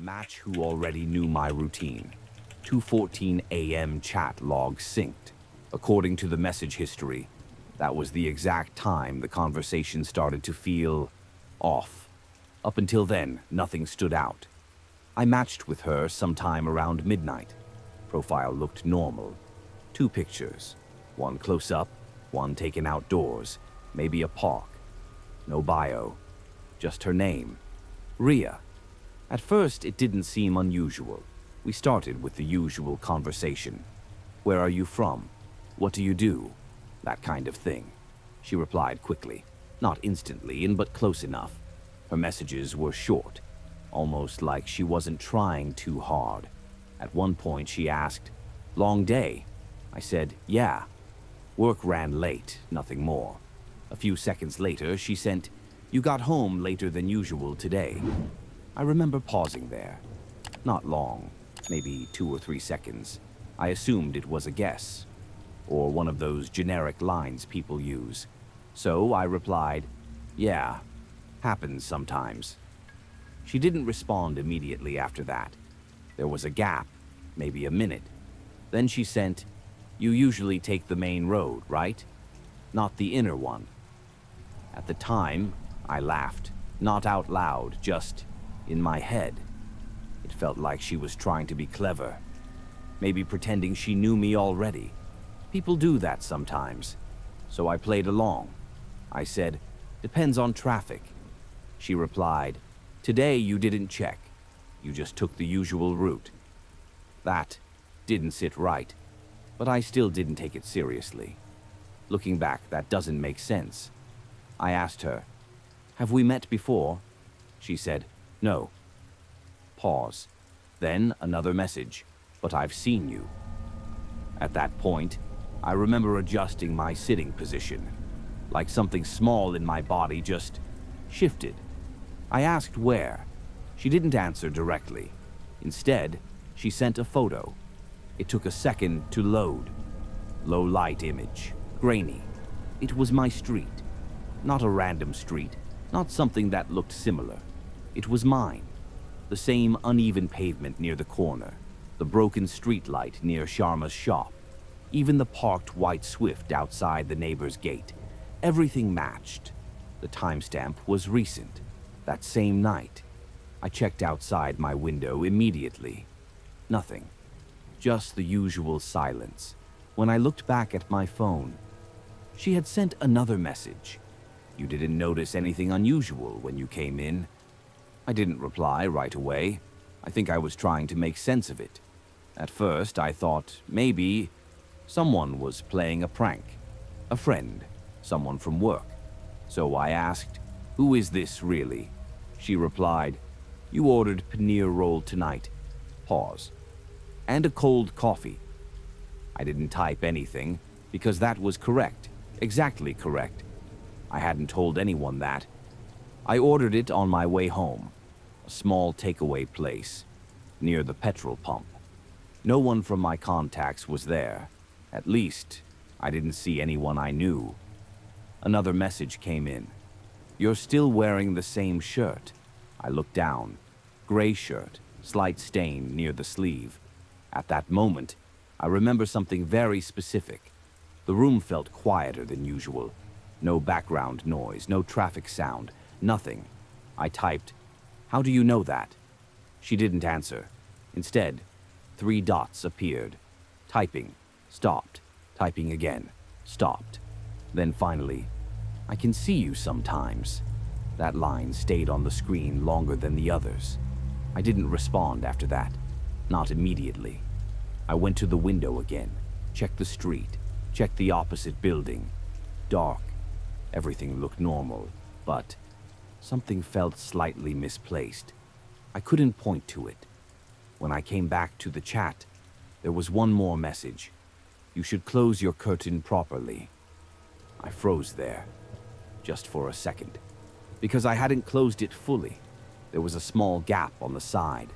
match who already knew my routine. 2:14 a.m. chat log synced. According to the message history, that was the exact time the conversation started to feel off. Up until then, nothing stood out. I matched with her sometime around midnight. Profile looked normal. 2 pictures, one close up, one taken outdoors, maybe a park. No bio, just her name, Ria. At first, it didn't seem unusual. We started with the usual conversation. Where are you from? What do you do? That kind of thing. She replied quickly, not instantly, but close enough. Her messages were short, almost like she wasn't trying too hard. At one point, she asked, "Long day?" I said, "Yeah." Work ran late, nothing more. A few seconds later, she sent, "You got home later than usual today." I remember pausing there. Not long, maybe 2 or 3 seconds. I assumed it was a guess, or one of those generic lines people use. So I replied, "Yeah, happens sometimes." She didn't respond immediately after that. There was a gap, maybe a minute. Then she sent, "You usually take the main road, right? Not the inner one." At the time, I laughed, not out loud, just in my head. It felt like she was trying to be clever, maybe pretending she knew me already. People do that sometimes. So I played along. I said, "Depends on traffic." She replied, "Today you didn't check. You just took the usual route." That didn't sit right, but I still didn't take it seriously. Looking back, that doesn't make sense. I asked her, "Have we met before?" She said, "No." Pause. Then another message, "But I've seen you." At that point, I remember adjusting my sitting position, like something small in my body just shifted. I asked where. She didn't answer directly. Instead, she sent a photo. It took a second to load. Low light image, grainy. It was my street. Not a random street, not something that looked similar. It was mine. The same uneven pavement near the corner, the broken streetlight near Sharma's shop, even the parked white Swift outside the neighbor's gate. Everything matched. The timestamp was recent, that same night. I checked outside my window immediately. Nothing. Just the usual silence. When I looked back at my phone, she had sent another message. "You didn't notice anything unusual when you came in?" I didn't reply right away. I think I was trying to make sense of it. At first, I thought maybe someone was playing a prank. A friend, someone from work. So I asked, "Who is this really?" She replied, "You ordered paneer roll tonight." Pause. "And a cold coffee." I didn't type anything because that was correct, exactly correct. I hadn't told anyone that. I ordered it on my way home, a small takeaway place near the petrol pump. No one from my contacts was there. At least, I didn't see anyone I knew. Another message came in. "You're still wearing the same shirt." I looked down. Gray shirt, slight stain near the sleeve. At that moment, I remember something very specific. The room felt quieter than usual. No background noise, no traffic sound, nothing. I typed, "How do you know that?" She didn't answer. Instead, 3 dots appeared. Typing, stopped. Typing again, stopped. Then finally, "I can see you sometimes." That line stayed on the screen longer than the others. I didn't respond after that. Not immediately. I went to the window again, checked the street, checked the opposite building. Dark. Everything looked normal, but something felt slightly misplaced. I couldn't point to it. When I came back to the chat, there was one more message. "You should close your curtain properly." I froze there, just for a second, because I hadn't closed it fully. There was a small gap on the side.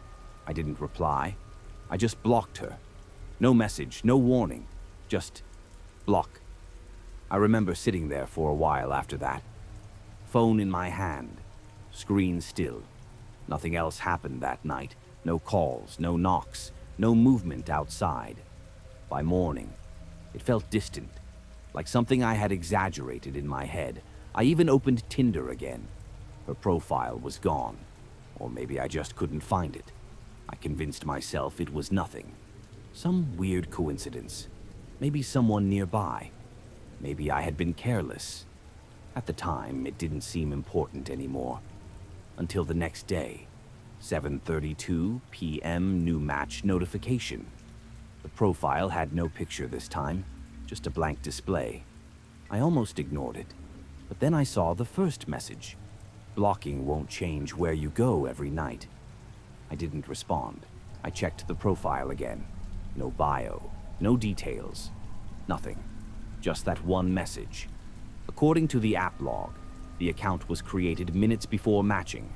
I didn't reply. I just blocked her. No message, no warning, just block. I remember sitting there for a while after that. Phone in my hand, screen still. Nothing else happened that night. No calls, no knocks, no movement outside. By morning, it felt distant, like something I had exaggerated in my head. I even opened Tinder again. Her profile was gone, or maybe I just couldn't find it. I convinced myself it was nothing. Some weird coincidence. Maybe someone nearby. Maybe I had been careless. At the time, it didn't seem important anymore. Until the next day, 7:32 p.m. new match notification. The profile had no picture this time, just a blank display. I almost ignored it, but then I saw the first message. Blocking won't change where you go every night. I didn't respond. I checked the profile again. No bio, no details, nothing. Just that one message. According to the app log, the account was created minutes before matching.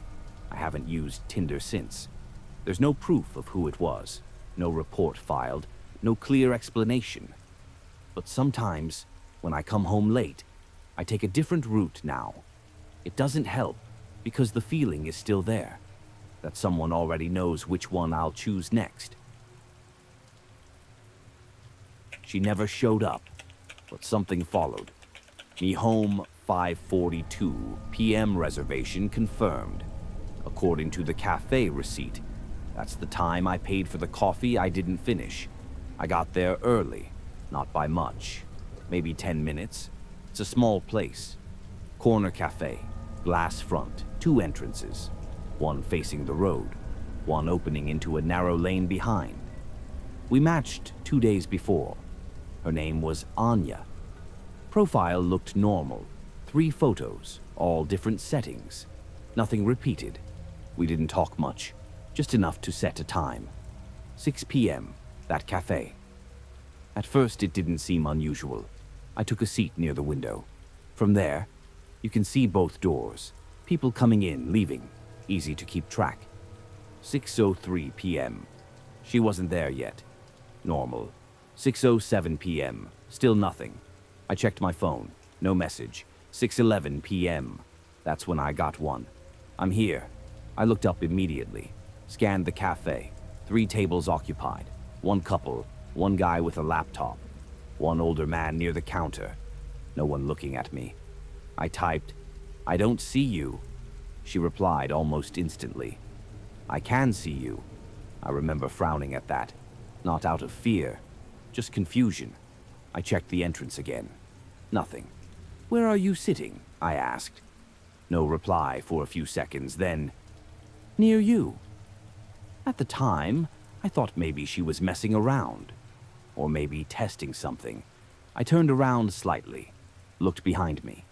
I haven't used Tinder since. There's no proof of who it was, no report filed, no clear explanation. But sometimes, when I come home late, I take a different route now. It doesn't help, because the feeling is still there, that someone already knows which one I'll choose next. She never showed up, but something followed. Me home 5:42 p.m. reservation confirmed. According to the cafe receipt, that's the time I paid for the coffee I didn't finish. I got there early, not by much, maybe 10 minutes. It's a small place. Corner cafe, glass front, 2 entrances. One facing the road, one opening into a narrow lane behind. We matched 2 days before. Her name was Anya. Profile looked normal. 3 photos, all different settings. Nothing repeated. We didn't talk much, just enough to set a time. 6 p.m., that cafe. At first, it didn't seem unusual. I took a seat near the window. From there, you can see both doors. People coming in, leaving. Easy to keep track. 6:03 p.m. She wasn't there yet. Normal. 6:07 p.m. Still nothing. I checked my phone. No message. 6:11 p.m. That's when I got one. I'm here. I looked up immediately. Scanned the cafe. 3 tables occupied. 1 couple. 1 guy with a laptop. 1 older man near the counter. No one looking at me. I typed, "I don't see you." She replied almost instantly, "I can see you." I remember frowning at that. Not out of fear, just confusion. I checked the entrance again. Nothing. "Where are you sitting?" I asked. No reply for a few seconds, then, "Near you." At the time, I thought maybe she was messing around, or maybe testing something. I turned around slightly, looked behind me.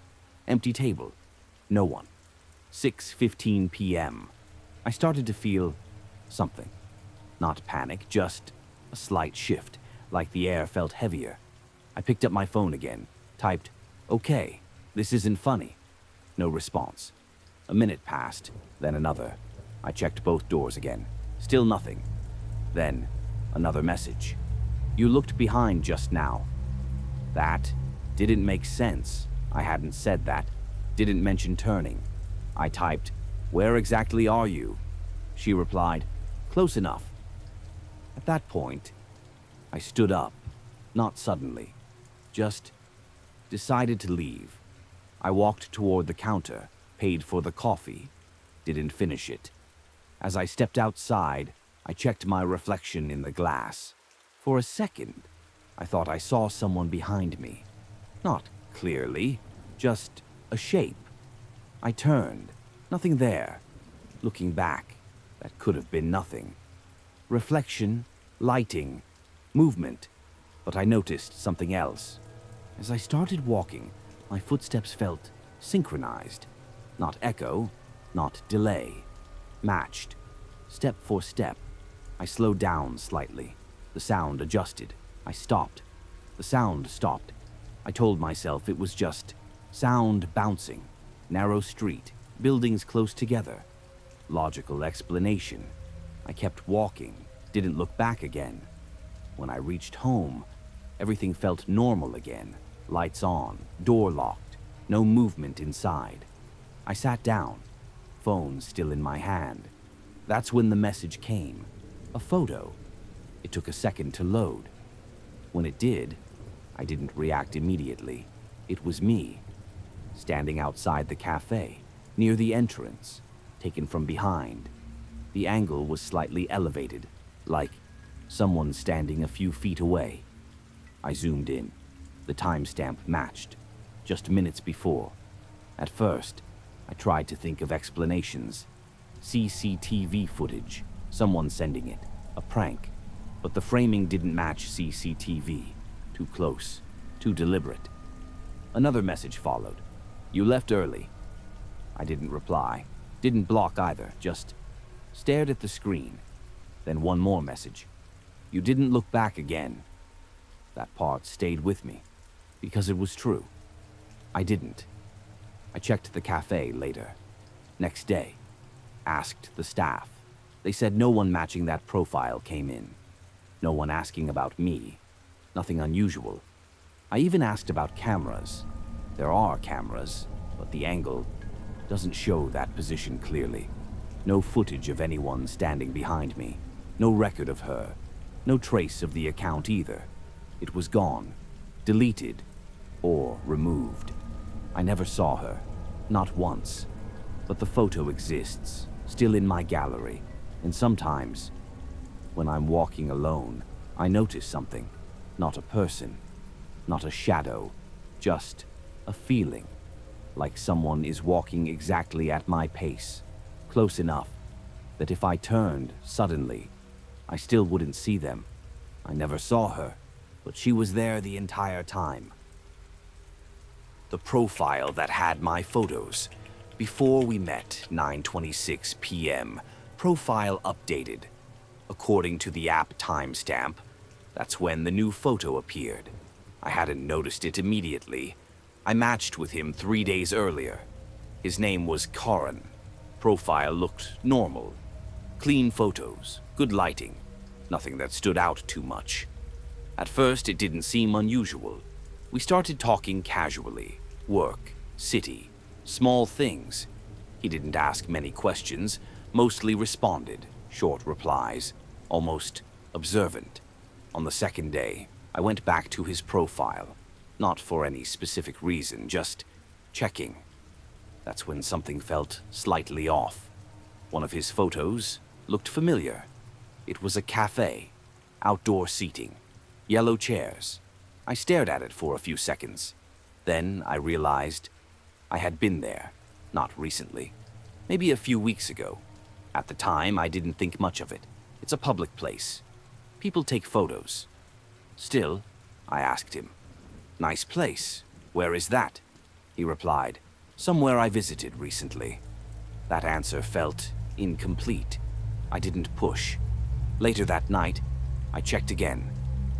Empty table. No one. 6:15 p.m. I started to feel something. Not panic, just a slight shift, like the air felt heavier. I picked up my phone again, typed, "Okay, this isn't funny." No response. A minute passed, then another. I checked both doors again. Still nothing. Then, another message. "You looked behind just now." That didn't make sense. I hadn't said that. Didn't mention turning. I typed, "Where exactly are you?" She replied, "Close enough." At that point, I stood up. Not suddenly. Just decided to leave. I walked toward the counter, paid for the coffee, didn't finish it. As I stepped outside, I checked my reflection in the glass. For a second, I thought I saw someone behind me. Not clearly, just a shape. I turned. Nothing there. Looking back, that could have been nothing. Reflection, lighting, movement. But I noticed something else. As I started walking, my footsteps felt synchronized. Not echo, not delay. Matched. Step for step. I slowed down slightly. The sound adjusted. I stopped. The sound stopped. I told myself it was just sound bouncing. Narrow street. Buildings close together. Logical explanation. I kept walking. Didn't look back again. When I reached home, everything felt normal again. Lights on. Door locked. No movement inside. I sat down. Phone still in my hand. That's when the message came. A photo. It took a second to load. When it did, I didn't react immediately. It was me, standing outside the cafe, near the entrance, taken from behind. The angle was slightly elevated, like someone standing a few feet away. I zoomed in. The timestamp matched, just minutes before. At first, I tried to think of explanations. CCTV footage, someone sending it, a prank. But the framing didn't match CCTV. Too close, too deliberate. Another message followed. You left early. I didn't reply, didn't block either, just stared at the screen. Then one more message. You didn't look back again. That part stayed with me, because it was true. I didn't. I checked the cafe later. Next day, asked the staff. They said no one matching that profile came in. No one asking about me. Nothing unusual. I even asked about cameras. There are cameras, but the angle doesn't show that position clearly. No footage of anyone standing behind me. No record of her. No trace of the account either. It was gone, deleted, or removed. I never saw her, not once. But the photo exists, still in my gallery. And sometimes, when I'm walking alone, I notice something. Not a person, not a shadow, just a feeling. Like someone is walking exactly at my pace, close enough that if I turned suddenly, I still wouldn't see them. I never saw her, but she was there the entire time. The profile that had my photos. Before we met, 9:26 p.m., profile updated. According to the app timestamp, that's when the new photo appeared. I hadn't noticed it immediately. I matched with him 3 days earlier. His name was Karan. Profile looked normal. Clean photos, good lighting. Nothing that stood out too much. At first, it didn't seem unusual. We started talking casually. Work, city, small things. He didn't ask many questions, mostly responded. Short replies, almost observant. On the second day, I went back to his profile. Not for any specific reason, just checking. That's when something felt slightly off. One of his photos looked familiar. It was a cafe, outdoor seating, yellow chairs. I stared at it for a few seconds. Then I realized I had been there, not recently, maybe a few weeks ago. At the time, I didn't think much of it. It's a public place. People take photos. Still, I asked him, "Nice place. Where is that?" He replied, "Somewhere I visited recently." That answer felt incomplete. I didn't push. Later that night, I checked again.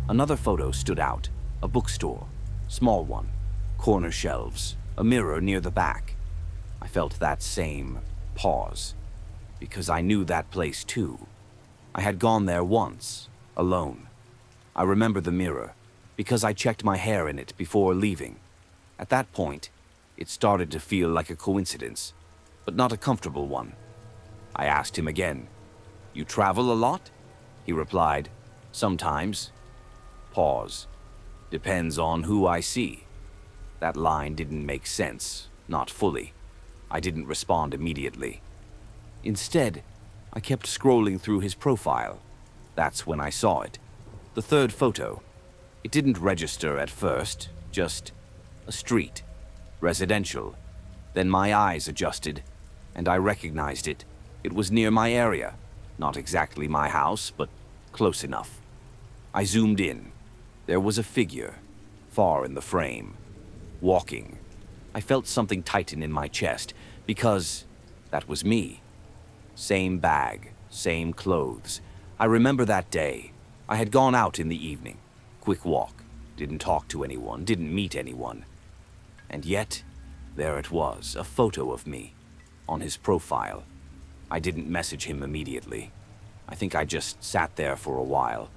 Another photo stood out. A bookstore. Small one. Corner shelves. A mirror near the back. I felt that same pause. Because I knew that place too. I had gone there once, alone. I remember the mirror, because I checked my hair in it before leaving. At that point, it started to feel like a coincidence, but not a comfortable one. I asked him again, "You travel a lot?" He replied, "Sometimes." Pause. "Depends on who I see." That line didn't make sense, not fully. I didn't respond immediately. Instead, I kept scrolling through his profile. That's when I saw it. The third photo. It didn't register at first, just a street, residential. Then my eyes adjusted, and I recognized it. It was near my area. Not exactly my house, but close enough. I zoomed in. There was a figure, far in the frame, walking. I felt something tighten in my chest, because that was me. Same bag, same clothes. I remember that day. I had gone out in the evening. Quick walk. Didn't talk to anyone, didn't meet anyone. And yet, there it was, a photo of me, on his profile. I didn't message him immediately. I think I just sat there for a while,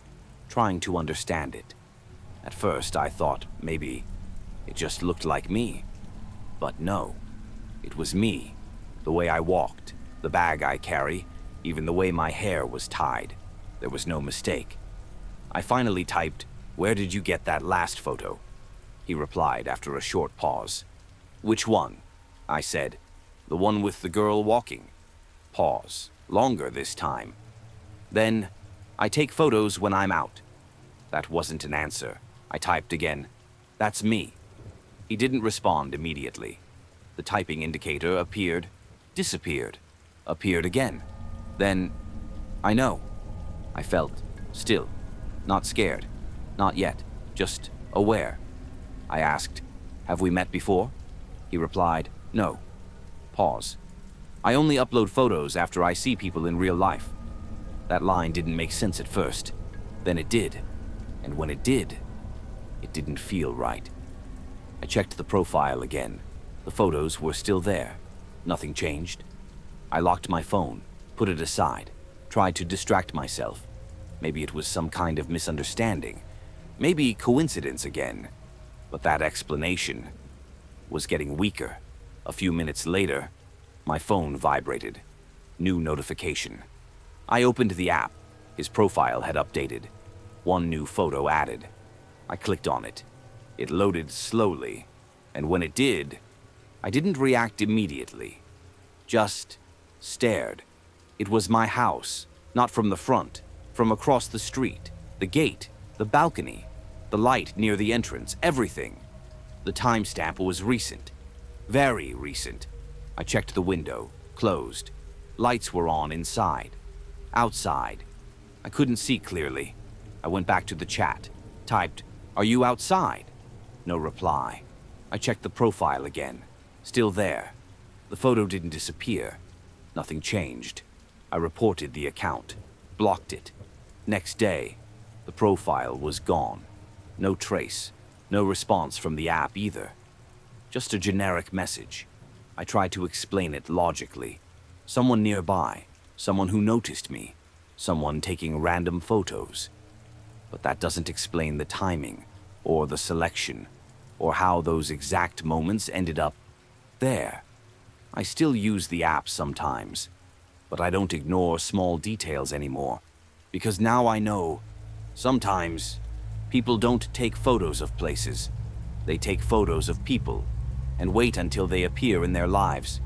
trying to understand it. At first, I thought maybe it just looked like me. But no, it was me. The way I walked, the bag I carry, Even the way my hair was tied, there was no mistake. I finally typed, "Where did you get that last photo?" He replied after a short pause. "Which one?" I said. "The one with the girl walking." Pause. Longer this time. Then, "I take photos when I'm out." That wasn't an answer. I typed again. "That's me." He didn't respond immediately. The typing indicator appeared, disappeared, appeared again. Then, "I know." I felt still, not scared, not yet, just aware. I asked, "Have we met before?" He replied, "No." Pause. "I only upload photos after I see people in real life." That line didn't make sense at first. Then it did. And when it did, it didn't feel right. I checked the profile again. The photos were still there. Nothing changed. I locked my phone, put it aside, tried to distract myself. Maybe it was some kind of misunderstanding. Maybe coincidence again. But that explanation was getting weaker. A few minutes later, my phone vibrated. New notification. I opened the app. His profile had updated. One new photo added. I clicked on it. It loaded slowly, and when it did, I didn't react immediately. Just stared. It was my house, not from the front, from across the street, the gate, the balcony, the light near the entrance, everything. The timestamp was recent. Very recent. I checked the window, closed. Lights were on inside. Outside. I couldn't see clearly. I went back to the chat, typed, "Are you outside?" No reply. I checked the profile again. Still there. The photo didn't disappear. Nothing changed. I reported the account, blocked it. Next day, the profile was gone. No trace, no response from the app either. Just a generic message. I tried to explain it logically. Someone nearby, someone who noticed me, someone taking random photos. But that doesn't explain the timing, or the selection, or how those exact moments ended up there. I still use the app sometimes, but I don't ignore small details anymore, because now I know sometimes people don't take photos of places. They take photos of people and wait until they appear in their lives.